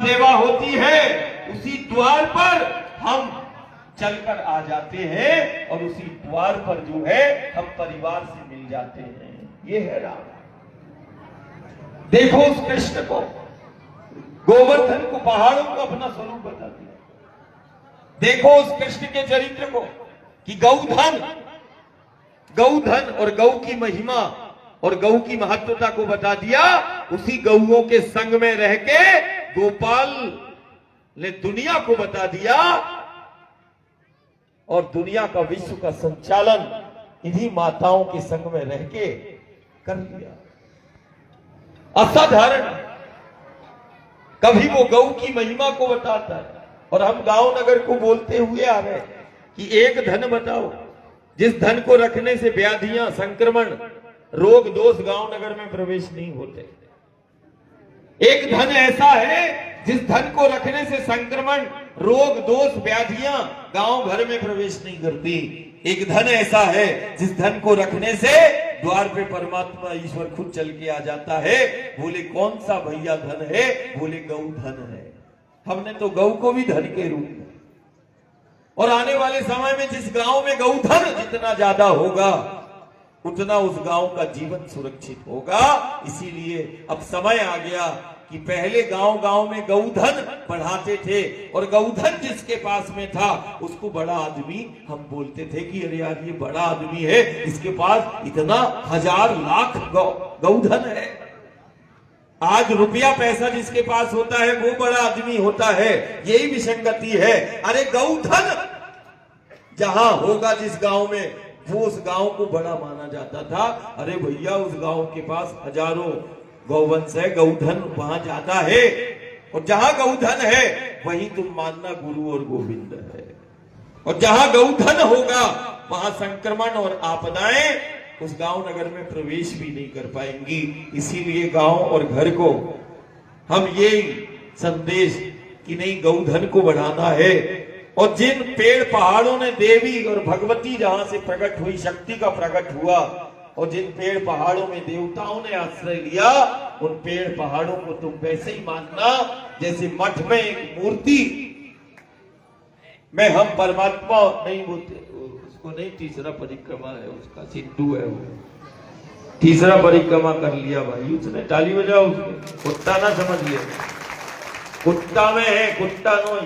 सेवा होती है उसी द्वार पर हम चलकर आ जाते हैं और उसी द्वार पर जो है हम परिवार से मिल जाते हैं। ये है राम। देखो उस कृष्ण को, गोवर्धन को, पहाड़ों को अपना स्वरूप बता दिया। देखो उस कृष्ण के चरित्र को कि गौधन और गौ की महिमा और गौ की महत्वता को बता दिया। उसी गौओं के संग में रह के गोपाल ने दुनिया को बता दिया और दुनिया का, विश्व का संचालन इन्हीं माताओं के संग में रह के कर लिया। असाधारण। कभी वो गौ की महिमा को बताता है और हम गांव नगर को बोलते हुए आ रहे हैं कि एक धन बताओ जिस धन को रखने से व्याधियां, संक्रमण, रोग दोष गांव नगर में प्रवेश नहीं होते। एक धन ऐसा है जिस धन को रखने से संक्रमण, रोग दोष, व्याधियां गांव भर में प्रवेश नहीं करती। एक धन ऐसा है जिस धन को रखने से द्वार पे परमात्मा ईश्वर खुद चल के आ जाता है। बोले कौन सा भैया धन है? बोले गौ धन है। हमने तो गौ को भी धन के रूप में, और आने वाले समय में जिस गांव में गौधन जितना ज्यादा होगा उतना उस गांव का जीवन सुरक्षित होगा। इसीलिए अब समय आ गया कि पहले गांव गांव में गौधन बढ़ाते थे और गौधन जिसके पास में था उसको बड़ा आदमी हम बोलते थे कि अरे यार ये बड़ा आदमी है, इसके पास इतना हजार लाख गौधन है। आज रुपया पैसा जिसके पास होता है वो बड़ा आदमी होता है। यही विसंगति है। अरे गौधन जहां होगा जिस गांव में, वो उस गांव को बड़ा माना जाता था। अरे भैया उस गांव के पास हजारों गौवंश है, गौधन वहां ज्यादा है। और जहां गौधन है वहीं तुम मानना गुरु और गोविंद है। और जहां गौधन होगा वहां संक्रमण और आपदाएं उस गांव नगर में प्रवेश भी नहीं कर पाएंगी। इसीलिए गांव और घर को हम ये संदेश कि नहीं गौधन को बढ़ाना है। और जिन पेड़ पहाड़ों ने देवी और भगवती जहां से प्रकट हुई, शक्ति का प्रकट हुआ, और जिन पेड़ पहाड़ों में देवताओं ने आश्रय लिया, उन पेड़ पहाड़ों को तुम वैसे ही मानना जैसे मठ में एक मूर्ति में हम परमात्मा नहीं बोलते। उसको नहीं, तीसरा परिक्रमा है उसका, सिद्धू है वो, तीसरा परिक्रमा कर लिया भाई उसने। ताली बजाओ उसको, कुत्ता ना समझ लिया, कुत्ता में है, कुत्ता नो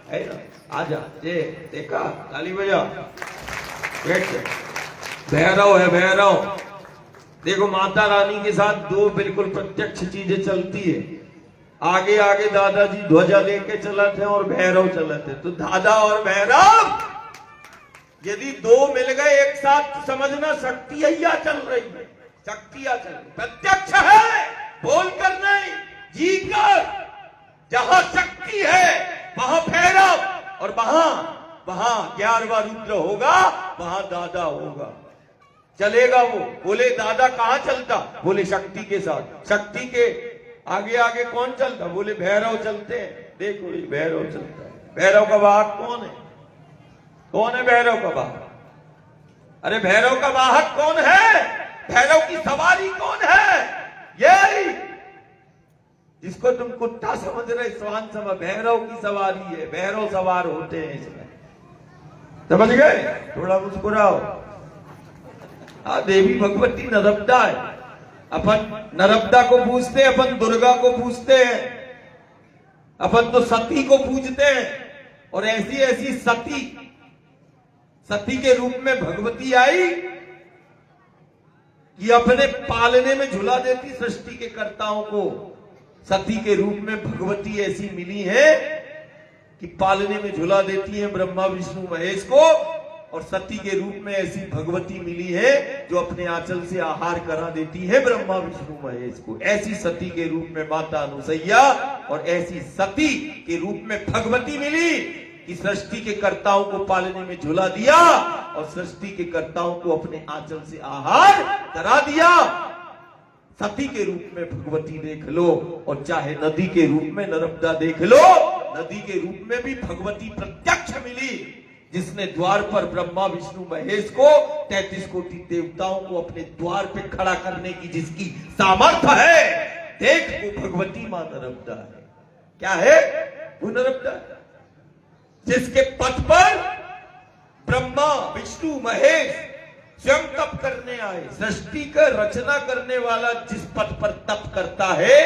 है ना। आजा देखा, ताली बजा। भैरव है, भैरव। देखो माता रानी के साथ दो बिल्कुल प्रत्यक्ष चीजें चलती है। आगे आगे दादाजी ध्वजा लेके चलते हैं और भैरव चलते। तो दादा और भैरव यदि दो मिल गए एक साथ तो समझना शक्तियां चल रही है, शक्तियां चल रही, प्रत्यक्ष है, बोल कर नहीं, जी कर। जहां शक्ति है वहां भैरव, और वहां 11वां रुद्र होगा, वहां दादा होगा। चलेगा वो। बोले दादा कहां चलता? बोले शक्ति के साथ। शक्ति के आगे आगे कौन चलता? बोले भैरव चलते हैं। देखो ये भैरव चलता है। भैरव का वाहक कौन है? कौन है भैरव का वाहक? अरे भैरव का वाहक कौन है? भैरव की सवारी कौन है? यही जिसको तुम कुत्ता समझ रहे, स्वान समझ, भैरव की सवारी है। भैरव सवार होते हैं इसमें, समझ गए? थोड़ा मुस्कुराओ। देवी भगवती नर्मदा है। अपन नर्मदा को पूजते हैं, अपन दुर्गा को पूजते हैं, अपन तो सती को पूजते हैं। और ऐसी ऐसी सती के रूप में भगवती आई कि अपने पालने में झुला देती सृष्टि के कर्ताओं को। सती के रूप में भगवती ऐसी मिली है कि पालने में झुला देती है ब्रह्मा विष्णु महेश को। और सती के रूप में ऐसी भगवती मिली है जो अपने आंचल से आहार करा देती है ब्रह्मा विष्णु महेश को। ऐसी सती के रूप में माता अनुसैया और ऐसी सती के रूप में भगवती मिली कि सृष्टि के कर्ताओं को पालने में झुला दिया और सृष्टि के कर्ताओं को अपने आंचल से आहार करा दिया। सती के रूप में भगवती देख लो, और चाहे नदी के रूप में नर्मदा देख लो। नदी के रूप में भी भगवती प्रत्यक्ष मिली, जिसने द्वार पर ब्रह्मा विष्णु महेश को, 33 कोटि देवताओं को अपने द्वार पे खड़ा करने की जिसकी सामर्थ्य है, देख वो भगवती मां नर्मदा है। क्या है वो नर्मदा, जिसके पथ पर ब्रह्मा विष्णु महेश स्वयं तप करने आए। सृष्टि का रचना करने वाला जिस पथ पर तप करता है,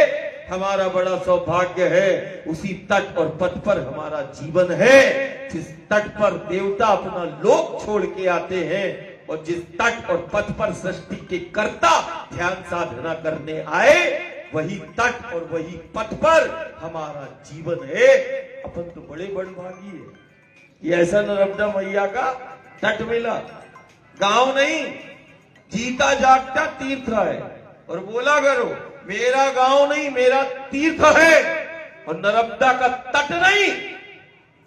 हमारा बड़ा सौभाग्य है। उसी तट और पथ पर हमारा जीवन है। जिस तट पर देवता अपना लोक छोड़ के आते हैं और जिस तट और पथ पर सृष्टि के कर्ता ध्यान साधना करने आए, वही तट और वही पथ पर हमारा जीवन है। अपन तो बड़े बड़भागी है कि ऐसा नर्मदा मैया का तट मिला। गांव नहीं, जीता जागता तीर्थ है। और बोला करो, मेरा गांव नहीं, मेरा तीर्थ है। और नर्मदा का तट नहीं,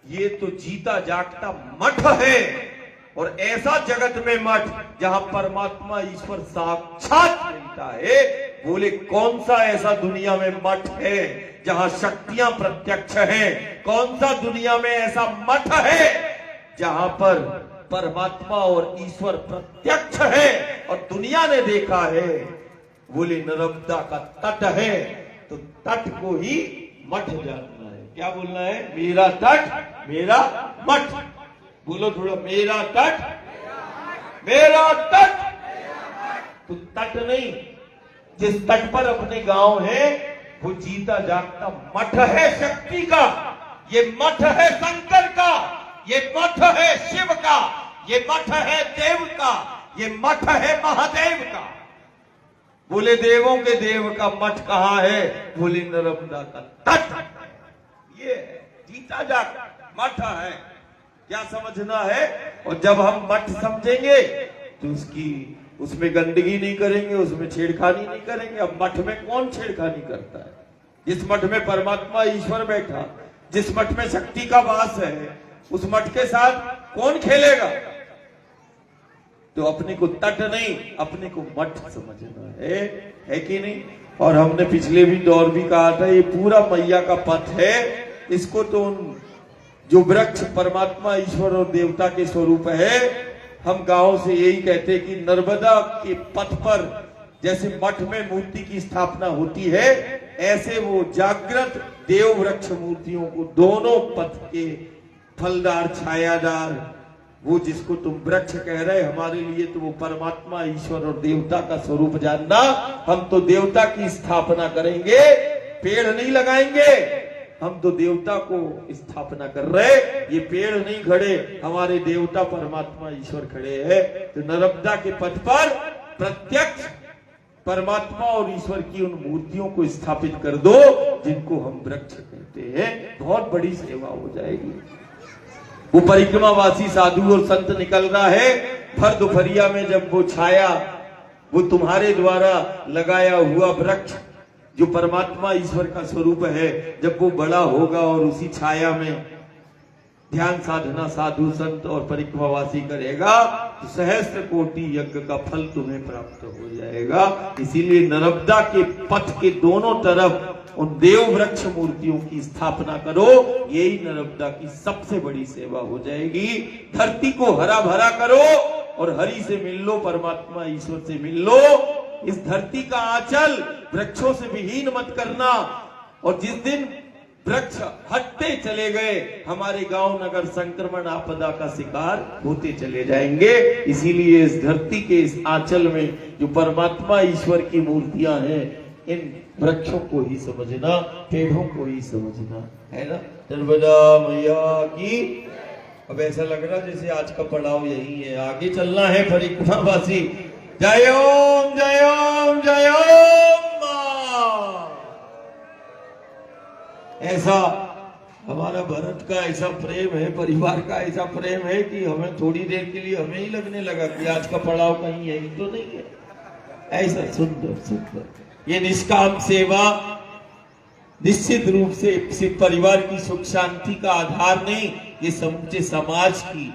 ये तो जीता जागता मठ है। और ऐसा जगत में मठ जहां परमात्मा ईश्वर साक्षात मिलता है। बोले कौन सा ऐसा दुनिया में मठ है जहां शक्तियां प्रत्यक्ष हैं? कौन सा दुनिया में ऐसा मठ है जहां पर परमात्मा और ईश्वर प्रत्यक्ष है और दुनिया ने देखा है? बोले नर्मदा का तट है। तो तट को ही मठ जानना है। क्या बोलना है? मेरा तट मेरा मठ। बोलो थोड़ा, मेरा तट मेरा तट। तो तट नहीं, जिस तट पर अपने गांव है वो जीता जागता मठ है शक्ति का। ये मठ है शंकर का, ये मठ है शिव का, ये मठ है देव का, ये मठ है महादेव का। बोले देवों के देव का मठ कहां है? बोले नर्मदा का तट। ये जीता जागता मठ है। क्या समझना है? और जब हम मठ समझेंगे तो उसमें गंदगी नहीं करेंगे, उसमें छेड़खानी नहीं करेंगे। अब मठ में कौन छेड़खानी करता है? जिस मठ में परमात्मा ईश्वर बैठा, जिस मठ में शक्ति का वास है, उस मठ के साथ कौन खेलेगा? तो अपने को तट नहीं, अपने को मठ समझना है कि नहीं? और हमने पिछले भी दौर भी कहा था, ये पूरा मैया का पथ है। इसको तो जो वृक्ष परमात्मा ईश्वर और देवता के स्वरूप है, हम गांव से यही कहते हैं कि नर्मदा के पथ पर जैसे मठ में मूर्ति की स्थापना होती है, ऐसे वो जागृत देव वृक्ष मूर्तियों को दोनों पथ के फलदार छायादार, वो जिसको तुम वृक्ष कह रहे, हमारे लिए तो वो परमात्मा ईश्वर और देवता का स्वरूप जानना। हम तो देवता की स्थापना करेंगे, पेड़ नहीं लगाएंगे। हम तो देवता को स्थापना कर रहे, ये पेड़ नहीं खड़े, हमारे देवता परमात्मा ईश्वर खड़े हैं। तो नर्मदा के पथ पर प्रत्यक्ष परमात्मा और ईश्वर की उन मूर्तियों को स्थापित कर दो जिनको हम वृक्ष कहते हैं। बहुत बड़ी सेवा हो जाएगी। वो परिक्रमावासी साधु और संत निकल रहा है भर दोपहरिया में, जब वो छाया, वो तुम्हारे द्वारा लगाया हुआ वृक्ष जो परमात्मा ईश्वर का स्वरूप है, जब वो बड़ा होगा और उसी छाया में ध्यान साधना साधु संत और परिक्रमावासी करेगा, तो सहस्त्र कोटि यज्ञ का फल तुम्हें प्राप्त हो जाएगा। इसीलिए नर्मदा के पथ के दोनों तरफ उन देव वृक्ष मूर्तियों की स्थापना करो। यही नर्मदा की सबसे बड़ी सेवा हो जाएगी। धरती को हरा भरा करो और हरि से मिल लो, परमात्मा ईश्वर से मिल लो। इस धरती का आंचल वृक्षों से विहीन मत करना। और जिस दिन वृक्ष हटते चले गए, हमारे गांव नगर संक्रमण आपदा का शिकार होते चले जाएंगे। इसीलिए इस धरती के इस आंचल में जो परमात्मा ईश्वर की मूर्तियां हैं, इन वृक्षों को ही समझना, पेड़ों को ही समझना है ना। नर्मदा मैया की। अब ऐसा लग रहा जैसे आज का पड़ाव यही है, आगे चलना है परिक्रमावासी। जय ओम जय ओम जय ओम। ऐसा हमारा भारत का ऐसा प्रेम है, परिवार का ऐसा प्रेम है कि हमें थोड़ी देर के लिए हमें ही लगने लगा कि आज का पड़ाव कहीं यही तो नहीं है। ऐसा सुंदर सुंदर ये निष्काम सेवा निश्चित रूप से परिवार की सुख शांति का आधार नहीं, ये समूचे समाज की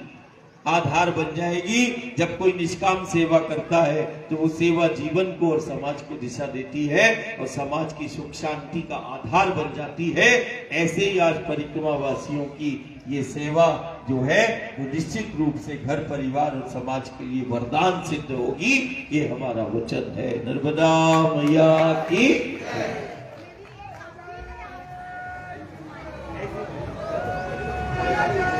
आधार बन जाएगी। जब कोई निष्काम सेवा करता है तो वो सेवा जीवन को और समाज को दिशा देती है और समाज की सुख शांति का आधार बन जाती है। ऐसे ही आज परिक्रमा वासियों की ये सेवा जो है वो निश्चित रूप से घर परिवार और समाज के लिए वरदान सिद्ध होगी। ये हमारा वचन है। नर्मदा मैया की। जय